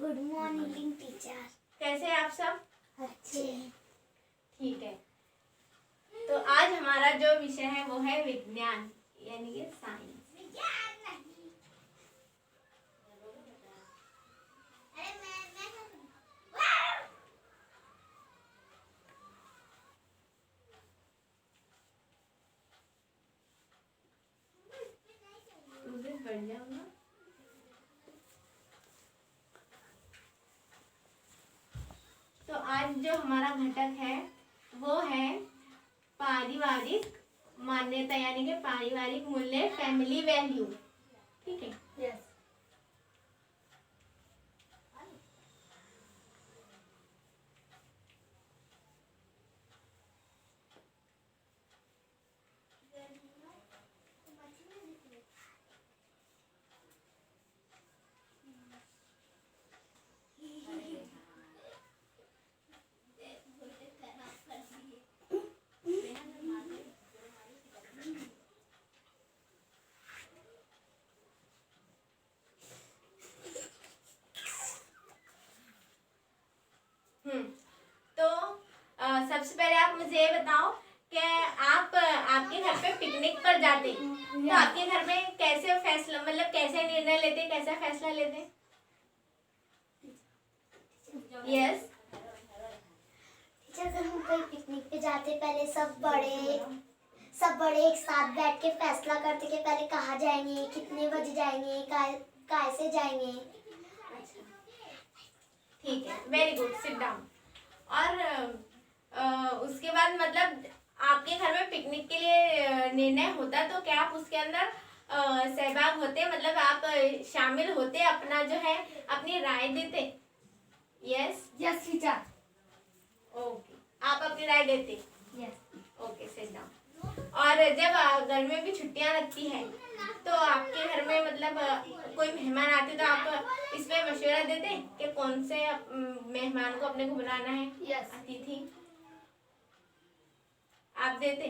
Good morning teacher. कैसे हैं आप सब? अच्छे। ठीक है, तो आज हमारा जो विषय है वो है विज्ञान यानी कि साइंस। बढ़ जाऊंगा। तो आज जो हमारा घटक है वो है पारिवारिक मान्यता यानी कि पारिवारिक मूल्य, फैमिली वैल्यू। ठीक है, यस। तो सबसे पहले आप मुझे ये बताओ कि आप आपके घर पे पिकनिक पर जाते हैं तो आपके घर में कैसे फैसला, मतलब कैसे निर्णय लेते, कैसा फैसला लेते? यस टीचर, अगर हम कहीं पिकनिक पे जाते पहले सब बड़े एक साथ बैठ के फैसला करते कि पहले कहाँ जाएंगे, कितने बजे जाएंगे, कैसे जाएंगे। ठीक है, वेरी गुड, सिट डाउन। और उसके बाद मतलब आपके घर में पिकनिक के लिए निर्णय होता तो क्या आप उसके अंदर सहभाग होते, मतलब आप शामिल होते, अपना जो है अपनी राय देते? Yes yes teacher. ओके, आप अपनी राय देते? यस। Okay, sit down. और जब घर में भी छुट्टियां लगती है तो आपके घर में मतलब कोई मेहमान आते तो आप इसमें मशवरा देते कि कौन से मेहमान को अपने को बुलाना है? यस। अतिथि आप देते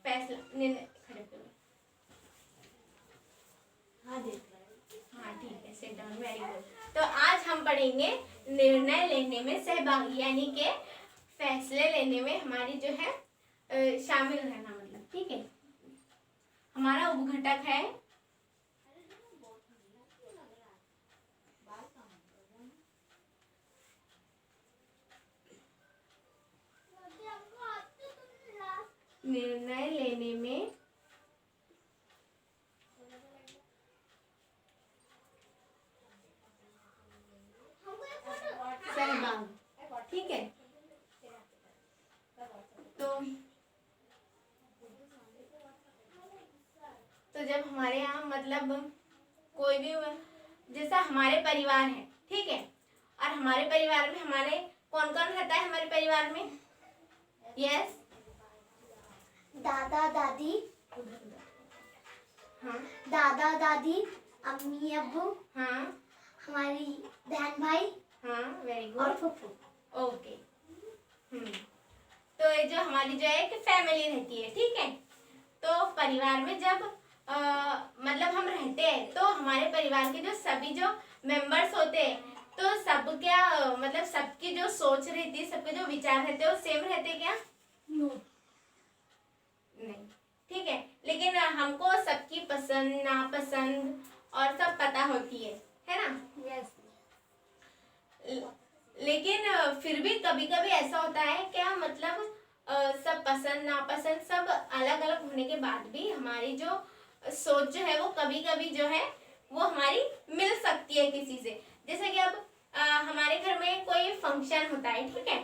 फैसला, निर्णय? खड़े करो। हाँ देते। हाँ ठीक है, सिट डाउन, वेरी गुड। तो आज हम पढ़ेंगे निर्णय लेने में सहभागी यानी कि फैसले लेने में हमारी जो है शामिल रहना, मतलब। ठीक है, हमारा उपघटक है निर्णय लेने में सहभाग। ठीक है, तो जब हमारे यहाँ मतलब कोई भी, जैसा हमारे परिवार है, ठीक है, और हमारे परिवार में हमारे कौन कौन रहता है हमारे परिवार में? यस, दादा दादी। हाँ, दादा दादी, अम्मी अब्बू, हाँ, हमारी बहन भाई, हाँ, वेरी और गुड, फुफ्फू। ओके। तो ये जो हमारी जो है कि फैमिली रहती है, ठीक है। तो परिवार में जब मतलब हम रहते हैं तो हमारे परिवार के जो सभी जो मेंबर्स होते हैं तो सब क्या मतलब सबकी जो सोच रहती है, सबके जो विचार रहते हैं वो सेम रहते क्या? नो। नहीं, ठीक है, लेकिन हमको सबकी पसंद नापसंद और सब पता होती है ना? यस। लेकिन फिर भी कभी कभी ऐसा होता है क्या, मतलब सब पसंद नापसंद सब अलग अलग होने के बाद भी हमारी जो सोच जो है वो कभी कभी जो है वो हमारी मिल सकती है किसी से। जैसे कि अब हमारे घर में कोई फंक्शन होता है, ठीक है,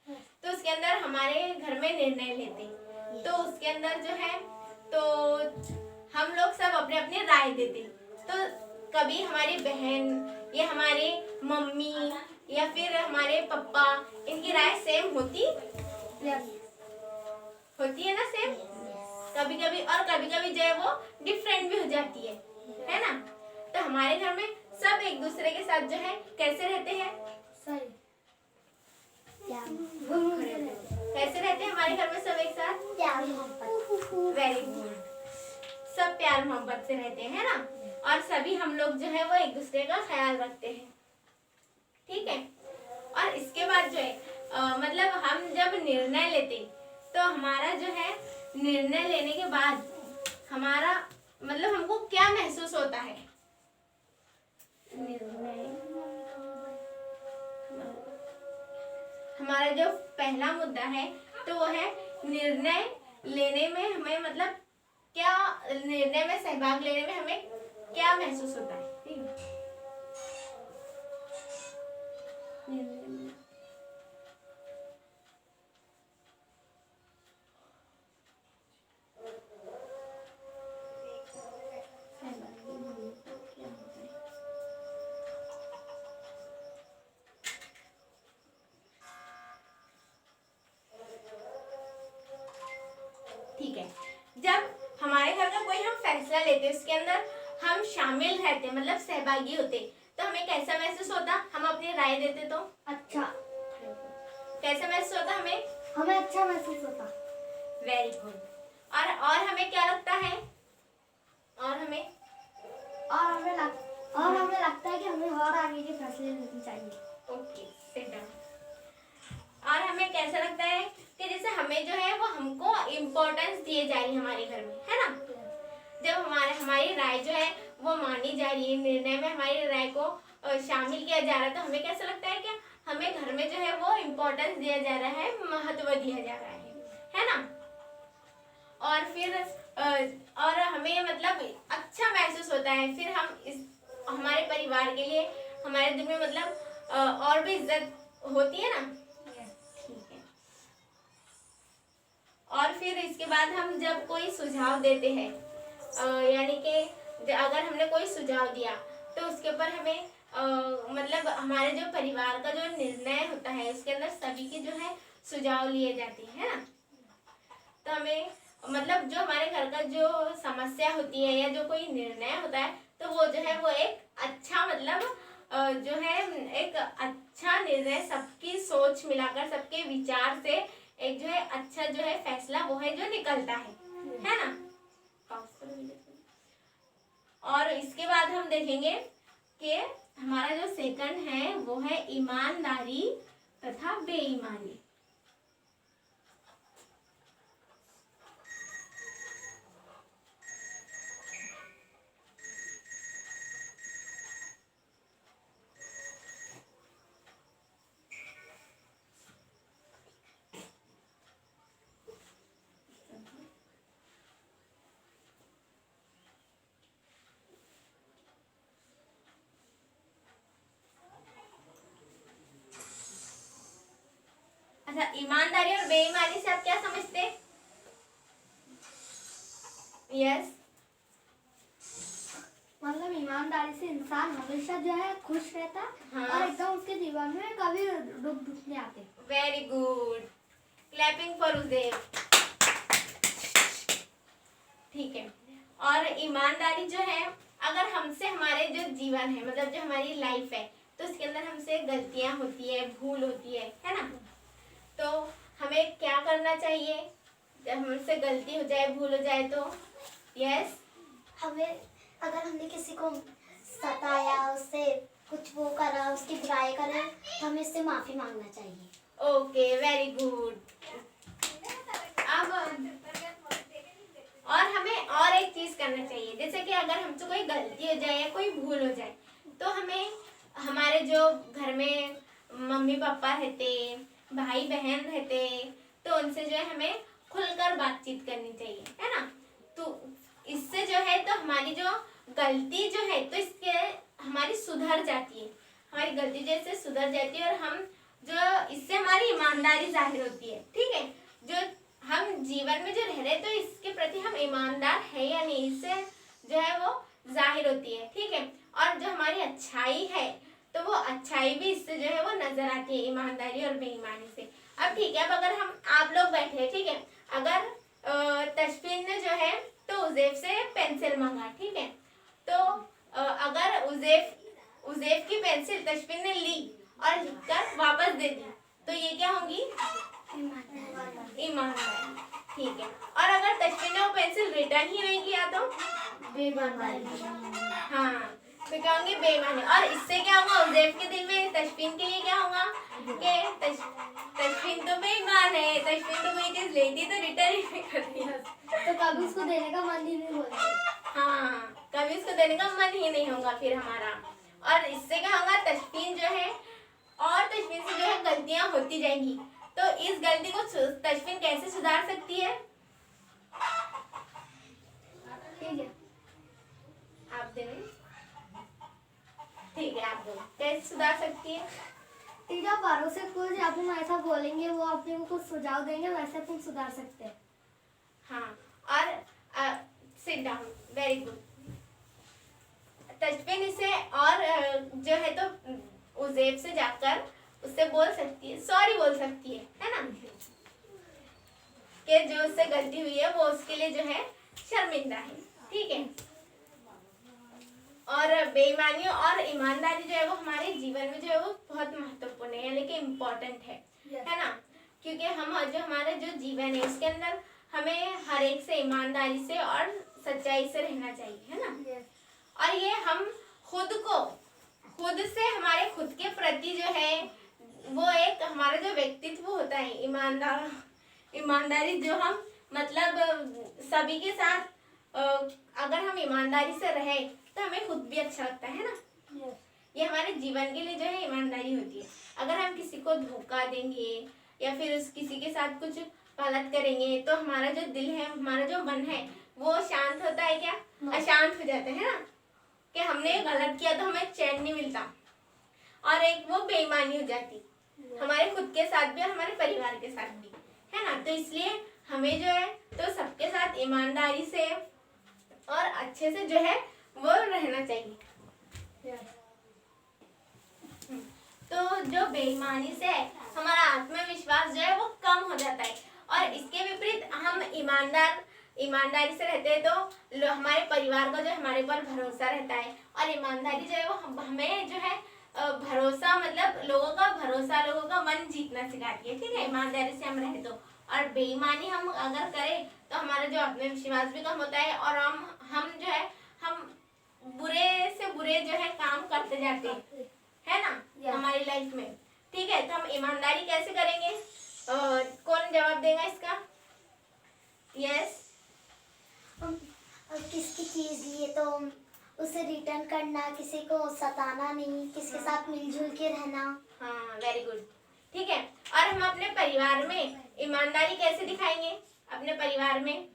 तो उसके अंदर हमारे घर में निर्णय लेते, तो उसके अंदर जो है तो हम लोग सब अपने अपने राय देते। तो कभी हमारी बहन या हमारे मम्मी या फिर हमारे पापा, इनकी राय सेम होती है ना? सेम कभी कभी, और कभी कभी जो है वो डिफरेंट भी हो जाती है ना? तो हमारे घर में सब एक दूसरे के साथ जो है कैसे रहते हैं? सही। कैसे रहते हैं हमारे घर में सब एक साथ? प्यार मोहब्बत। वेरी गुड, सब प्यार मोहब्बत से रहते हैं ना? और सभी हम लोग जो है वो एक दूसरे का ख्याल रखते हैं। निर्णय लेते, तो हमारा जो है निर्णय लेने के बाद हमारा मतलब हमको क्या महसूस होता है? हमारा जो पहला मुद्दा है तो वो है निर्णय लेने में हमें मतलब क्या, निर्णय में सहभाग लेने में हमें क्या महसूस होता है, ठीक है? ठीक है, जब हमारे घर का कोई हम फैसला लेते उसके अंदर हम शामिल रहते मतलब सहभागी होते, तो हमें कैसा महसूस होता? हम अपनी राय देते तो अच्छा, कैसा महसूस होता हमें? हमें अच्छा महसूस होता। Very good. और हमें क्या लगता है? और हमें लगता है कि हमें और आगे के फैसले लेने चाहिए। Okay, sit down. और हमें कैसा लगता है कि जैसे हमें जो है वो हमको इम्पोर्टेंस दिए जा रही है हमारे घर में, है ना? जब हमारी राय जो है वो मानी जा रही है, निर्णय में हमारी राय को शामिल किया जा रहा है, तो हमें कैसा लगता है कि हमें घर में जो है वो इम्पोर्टेंस दिया जा रहा है, महत्व दिया जा रहा है ना? और फिर और हमें मतलब अच्छा महसूस होता है, फिर हम इस हमारे परिवार के लिए हमारे दिल में मतलब और भी इज्जत होती है ना? ठीक है। और फिर इसके बाद हम जब कोई सुझाव देते हैं, यानी कि अगर हमने कोई सुझाव दिया तो उसके ऊपर हमें मतलब हमारे जो परिवार का जो निर्णय होता है उसके अंदर सभी के जो है सुझाव लिए जाते हैं ना? तो हमें मतलब जो हमारे घर का जो समस्या होती है या जो कोई निर्णय होता है तो वो जो है वो एक अच्छा मतलब जो है एक अच्छा निर्णय, सबकी सोच मिलाकर सबके विचार से एक जो है अच्छा जो है फैसला वो है जो निकलता है ना? और इसके बाद हम देखेंगे कि हमारा जो सेकंड है वो है ईमानदारी तथा बेईमानी। अच्छा, ईमानदारी और बेईमानी से आप क्या समझते हैं? यस, मतलब ईमानदारी से इंसान हमेशा जो है खुश रहता है। हाँ। और एकदम उसके जीवन में कभी दुख नहीं आते। Very good, clapping for Udev. ठीक है। और ईमानदारी जो है, अगर हमसे हमारे जो जीवन है मतलब जो हमारी लाइफ है तो उसके अंदर हमसे गलतियां होती है, भूल होती है ना? तो हमें क्या करना चाहिए जब हमसे गलती हो जाए, भूल हो जाए तो? यस, हमें अगर हमने किसी को सताया, उससे कुछ वो करा, उसकी बुराई करे, तो हमें इससे माफी मांगना चाहिए। Okay, very good. अब और हमें और एक चीज करना चाहिए, जैसे कि अगर हमसे कोई गलती हो जाए या कोई भूल हो जाए तो हमें हमारे जो घर में मम्मी पापा रहते, भाई बहन रहते, तो उनसे जो है हमें खुलकर बातचीत करनी चाहिए, है ना? तो इससे जो है तो हमारी जो गलती जो है तो इसके हमारी सुधर जाती है, हमारी गलती जैसे सुधर जाती है और हम जो इससे हमारी ईमानदारी जाहिर होती है। ठीक है, जो हम जीवन में जो रह रहे तो इसके प्रति हम ईमानदार है या नहीं, इससे जो है वो जाहिर होती है। ठीक है, और जो हमारी अच्छाई है तो वो अच्छाई भी इससे जो है वो नजर आती है, ईमानदारी और बेईमानी से। अब ठीक है, अब अगर हम आप लोग बैठे हैं, ठीक है, अगर तशफीन ने जो है तो उज़ैफ से पेंसिल मांगा, ठीक है, तो अगर उज़ैफ की पेंसिल तशफीन ने ली और लिखकर वापस दे दी तो ये क्या होंगी? ईमानदारी। ठीक है, और अगर तशफीन ने वो पेंसिल रिटर्न ही नहीं किया तो बेईमानी। हाँ, तो क्या होंगे? बेईमानी। और इससे क्या होगा? उज़ैफ के दिल में तशफीन के लिए क्या होगा कि तशफीन तो बेईमान है, तश्वीन तो कोई चीज लेती तो रिटर्न ही नहीं करती। तो कभी उसको देने का मन ही नहीं होगा। हाँ, कभी उसको देने का मन ही नहीं होगा फिर हमारा। और इससे क्या होगा, तश्वीन जो है और तश्वीन से जो है गलतियां होती जाएंगी। तो इस गलती को तश्वीन कैसे सुधार सकती है? ठीक है, आप देंगे? ठीक है, आप बोलो कैसे सुधार सकती है? ठीक है। बारों से कुछ अपन ऐसा बोलेंगे, वो अपने को कुछ सुझाव देंगे, वैसे तुम सुधार सकते हैं। हाँ, और सिट डाउन, वेरी गुड। तश्वीन इसे और जो है तो उज़ैब से जाकर उससे बोल सकती है, सॉरी बोल सकती है ना, कि जो उससे गलती हुई है वो उसके लिए जो है शर्मिंदा है। ठीक है। और बेईमानी और ईमानदारी जो है वो हमारे जीवन में जो है वो बहुत महत्वपूर्ण है, यानी कि इम्पोर्टेंट है ना, क्योंकि हम जो हमारा जो जीवन है उसके अंदर हमें हर एक से ईमानदारी से और सच्चाई से रहना चाहिए, है ना। और ये हम खुद से हमारे खुद के प्रति जो है वो एक हमारा जो व्यक्तित्व होता है ईमानदारी जो हम मतलब सभी के साथ अगर हम ईमानदारी से रहे तो हमें खुद भी अच्छा लगता है ना। ये हमारे जीवन के लिए जो है ईमानदारी होती है। अगर हम किसी को धोखा देंगे या फिर किसी के साथ कुछ गलत करेंगे तो हमारा जो दिल है, हमारा जो मन है वो शांत होता है क्या? अशांत हो जाता है ना, कि हमने गलत किया तो हमें चैन नहीं मिलता और एक वो बेईमानी हो जाती हमारे खुद के साथ भी और हमारे परिवार के साथ भी, है ना। तो इसलिए हमें जो है तो सबके साथ ईमानदारी से और अच्छे से जो है वो रहना चाहिए। तो जो बेईमानी से हमारा आत्मविश्वास जो है वो कम हो जाता है और इसके विपरीत हम ईमानदारी से रहते हैं तो हमारे परिवार को जो हमारे पर भरोसा रहता है। और ईमानदारी जो है वो हमें जो है भरोसा मतलब लोगों का मन जीतना सिखाती है। ठीक है, ईमानदारी से हम रहे तो। और बेईमानी हम अगर करें तो हमारा जो आत्मविश्वास भी कम होता है और हम जो है हम बुरे से बुरे जो है काम करते जाते हैं, है ना, हमारी लाइफ में। ठीक है, तो हम ईमानदारी कैसे करेंगे? कौन जवाब देगा इसका? यस। किसकी चीज लिए तो उसे रिटर्न करना, किसी को सताना नहीं, किसके साथ मिलजुल के रहना। हाँ, वेरी गुड। ठीक है, और हम अपने परिवार में ईमानदारी कैसे दिखाएंगे? अपने परिवार में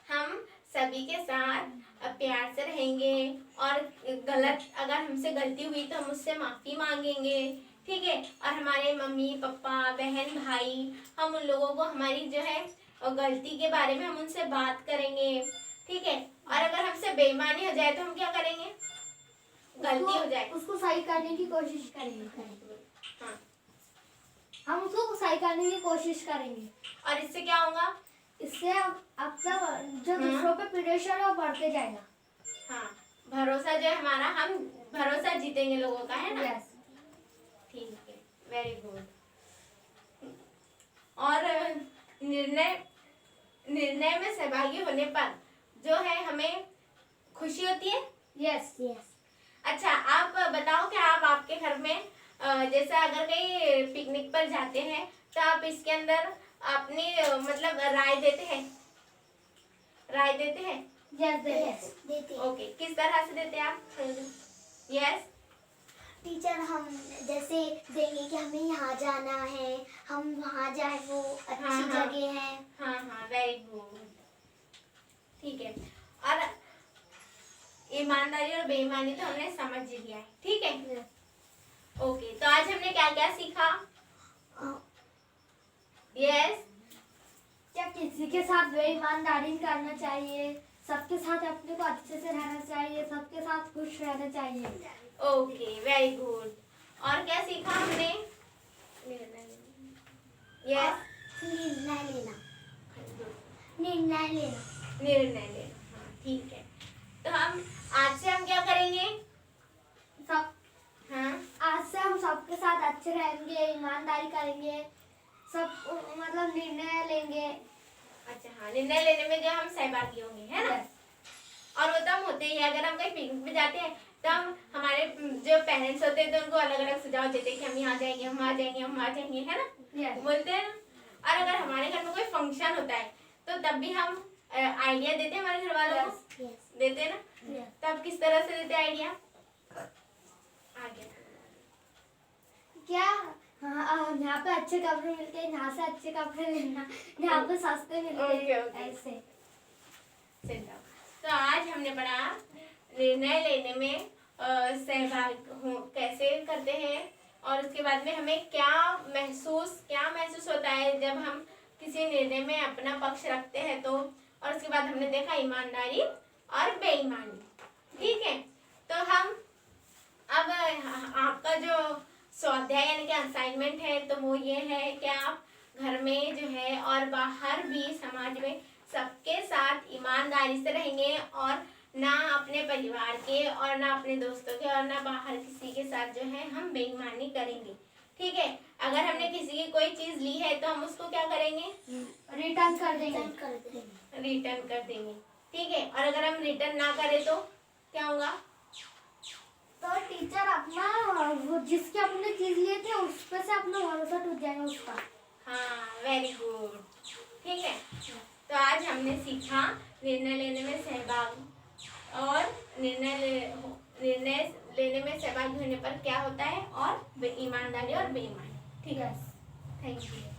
हम सभी के साथ प्यार से रहेंगे और अगर हमसे गलती हुई तो हम उससे माफी मांगेंगे। ठीक है, और हमारे मम्मी पापा बहन भाई हम उन लोगों को हमारी जो है गलती के बारे में हम उनसे बात करेंगे। ठीक है, और अगर हमसे बेईमानी हो जाए तो हम क्या करेंगे? गलती हो जाए उसको सही करने की कोशिश करेंगे। हाँ, हम उसको सही करने की कोशिश करेंगे और इससे क्या होगा? इससे अपना जो दूसरों पे प्रेशर है वो बढ़ते जाएगा। हाँ, भरोसा जो है हमारा, हम भरोसा जीतेंगे लोगों का, है ना। ठीक है, वेरी गुड। और निर्णय में सहभागी होने पर जो है हमें खुशी होती है। Yes yes. अच्छा, आप बताओ कि आप आपके घर में जैसे अगर कहीं पिकनिक पर जाते हैं तो आप इसके अंदर अपनी मतलब राय देते हैं? यस देते हैं। ओके, किस तरह से देते हैं आप? यस। टीचर हम जैसे देंगे कि हमें यहाँ जाना है, हम वहाँ जाए, वो अच्छी जगह है। हाँ हाँ, वेरी गुड। ठीक है, और ईमानदारी और बेईमानी तो हमने समझ लिया है। ठीक है, ओके। तो आज हमने क्या क्या सीखा? यस। क्या किसी के साथ बेईमानदारी करना चाहिए, सबके साथ अपने को अच्छे से रहना चाहिए, सबके साथ खुश रहना चाहिए। Okay, very good. और क्या सीखा हमने? यस। निर्णय लेना। हाँ, ठीक है। तो आज से हम क्या करेंगे? आज से हम सबके साथ अच्छे रहेंगे, ईमानदारी करेंगे, सब मतलब निर्णय लेंगे। अच्छा, हाँ, निर्णय लेने में जो हम सहभागी होंगे, है ना। और वो तो हम होते ही, अगर हम कहीं पिकनिक पे जाते हैं तो हम हमारे जो पेरेंट्स होते हैं तो उनको अलग अलग सुझाव देते हैं कि हम यहाँ जाएंगे, हम वहाँ जाएंगे, हम वहाँ जाएंगे, है ना। बोलते हैं ना। और अगर हमारे घर में कोई फंक्शन होता है तो तब भी हम आइडिया देते हैं हमारे घर वालों को, यस देते हैं ना। तब किस तरह से देते हैं आइडिया? आगे क्या? हाँ, यहाँ पे अच्छे कपड़े मिलते हैं, यहाँ से अच्छे कपड़े लेना, यहाँ पे सस्ते मिलते ओके, हैं, ओके। ऐसे। sit down। तो आज हमने पढ़ा निर्णय लेने में कैसे करते हैं, और उसके बाद में हमें क्या महसूस होता है जब हम किसी निर्णय में अपना पक्ष रखते हैं तो। और उसके बाद हमने देखा ईमानदारी और बेईमानी। ठीक है, तो हम अब आपका जो स्वाध्याय यानी कि असाइनमेंट है तो वो ये है कि आप घर में जो है और बाहर भी समाज में सबके साथ ईमानदारी से रहेंगे, और ना अपने परिवार के और ना अपने दोस्तों के और ना बाहर किसी के साथ जो है हम बेईमानी करेंगे। ठीक है, अगर हमने किसी की कोई चीज ली है तो हम उसको क्या करेंगे? रिटर्न कर देंगे। रिटर्न कर देंगे। रिटर्न कर देंगे। ठीक है, और अगर हम रिटर्न ना करें तो क्या होगा? तो टीचर अपना वो जिसके अपने चीज लिए थे उस पे से अपना भरोसा टूट जाएगा उसका। हाँ, वेरी गुड। ठीक है, तो आज हमने सीखा निर्णय लेने में सहभाग, और निर्णय लेने में सहभागी होने पर क्या होता है, और ईमानदारी और बेईमानी। ठीक है, थैंक यू।